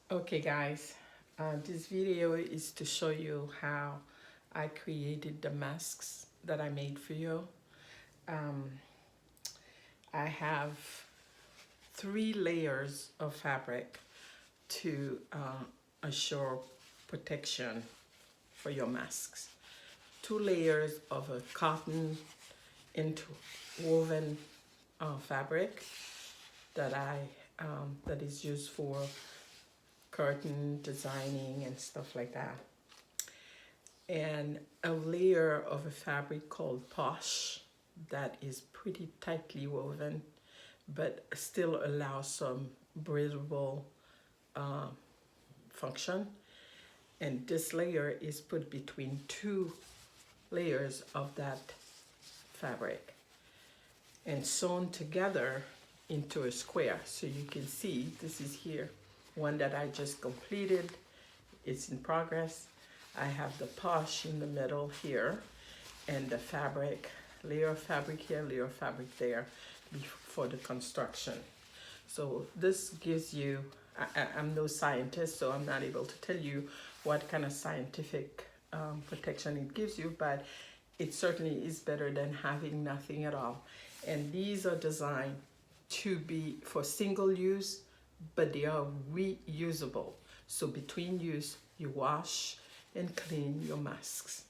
Okay guys, this video is to show you how I created the masks that I made for you. Um, I have 3 layers of fabric to assure protection for your masks. 2 layers of a cotton interwoven fabric that is used for curtain designing and stuff like that, and a layer of a fabric called posh that is pretty tightly woven but still allows some breathable function. And this layer is put between 2 layers of that fabric and sewn together into a square. So you can see this is here one that I just completed. It's in progress. I have the posh in the middle here and the fabric, layer of fabric here, layer of fabric there for the construction. So this gives you, I'm no scientist, so I'm not able to tell you what kind of scientific protection it gives you, but it certainly is better than having nothing at all. And these are designed to be for single use, but they are reusable. So between use, you wash and clean your masks.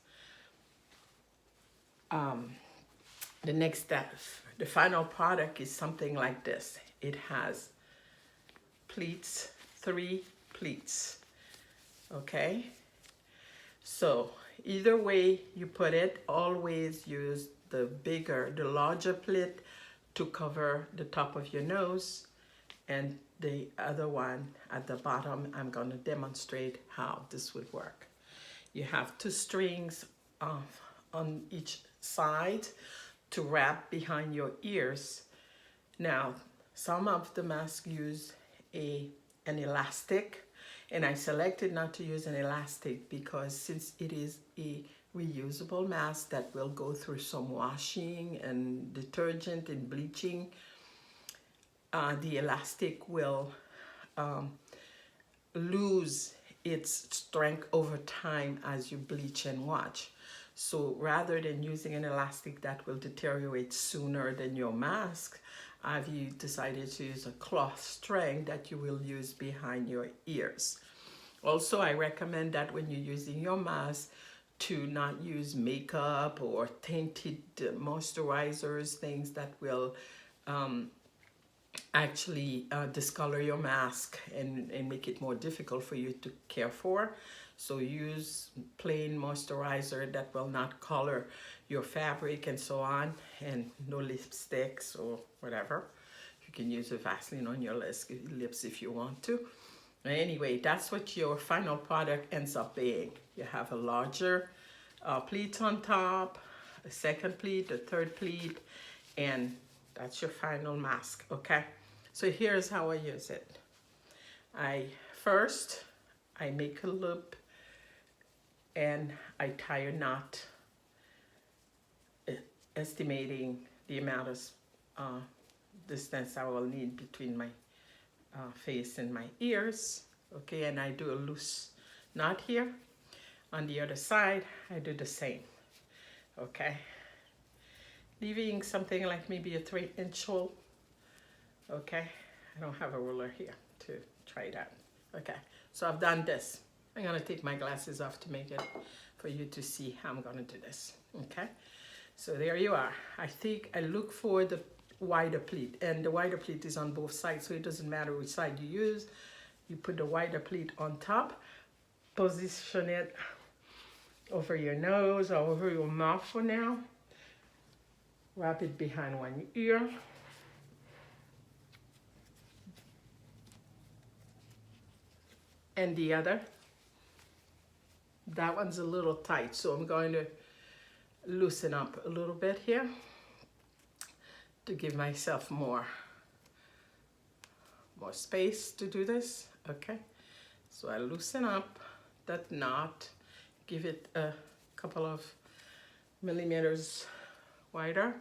The next step, the final product is something like this. It has pleats, 3 pleats, okay? So either way you put it, always use the larger pleat to cover the top of your nose, and the other one at the bottom, I'm going to demonstrate how this would work. You have 2 strings on each side to wrap behind your ears. Now, some of the masks use an elastic, and I selected not to use an elastic because since it is a reusable mask that will go through some washing and detergent and bleaching, the elastic will lose its strength over time as you bleach and wash. So rather than using an elastic that will deteriorate sooner than your mask, I've decided to use a cloth string that you will use behind your ears. Also, I recommend that when you're using your mask to not use makeup or tinted moisturizers, things that will actually discolor your mask and make it more difficult for you to care for. So use plain moisturizer that will not color your fabric and so on, and no lipsticks or whatever. You can use a Vaseline on your lips if you want to. Anyway, that's what your final product ends up being. You have a larger pleat on top, a second pleat, a third pleat, and that's your final mask, okay? So here's how I use it. First, I make a loop and I tie a knot, estimating the amount of distance I will need between my face and my ears, okay? And I do a loose knot here. On the other side, I do the same, okay? Leaving something like maybe a 3-inch hole, okay? I don't have a ruler here to try that. Okay, so I've done this. I'm gonna take my glasses off to make it for you to see how I'm gonna do this, okay? So there you are. I think I look for the wider pleat, and the wider pleat is on both sides, so it doesn't matter which side you use. You put the wider pleat on top, position it over your nose or over your mouth for now. Wrap it behind one ear. And the other. That one's a little tight, so I'm going to loosen up a little bit here to give myself more space to do this, okay? So I loosen up that knot, give it a couple of millimeters wider,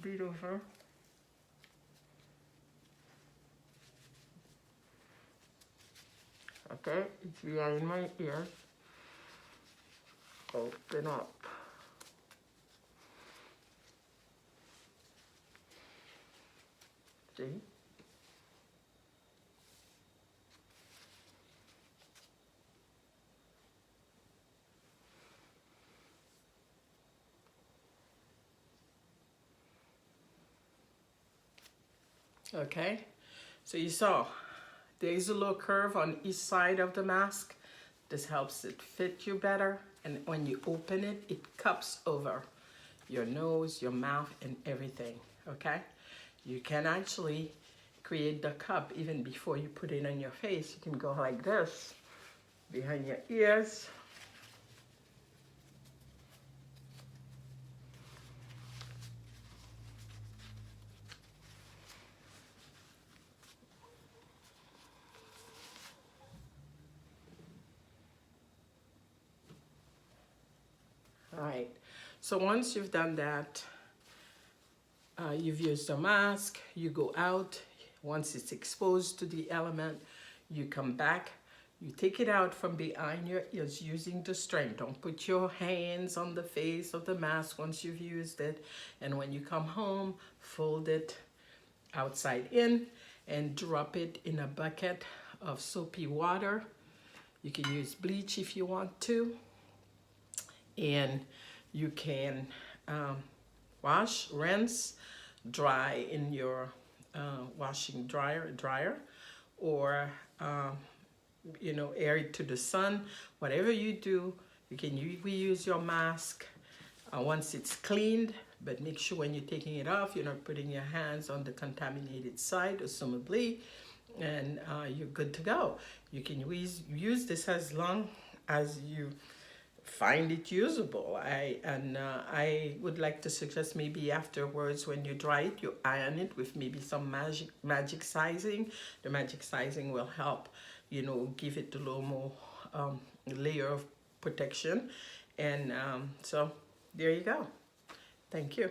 bleed over. Okay, it's behind my ears. Open up. See? Okay, so you saw there is a little curve on each side of the mask. This helps it fit you better, and when you open it, it cups over your nose, your mouth, and everything. Okay, you can actually create the cup even before you put it on your face. You can go like this behind your ears. All right, so once you've done that, you've used the mask, you go out. Once it's exposed to the element, you come back, you take it out from behind your ears using the string. Don't put your hands on the face of the mask once you've used it. And when you come home, fold it outside in and drop it in a bucket of soapy water. You can use bleach if you want to. And you can wash, rinse, dry in your washing dryer, or you know, air it to the sun. Whatever you do, you can reuse your mask once it's cleaned, but make sure when you're taking it off, you're not putting your hands on the contaminated side, assumably, and you're good to go. You can use this as long as you find it usable. I would like to suggest maybe afterwards when you dry it, you iron it with maybe some magic sizing. The magic sizing will help, you know, give it a little more layer of protection. And so there you go. Thank you.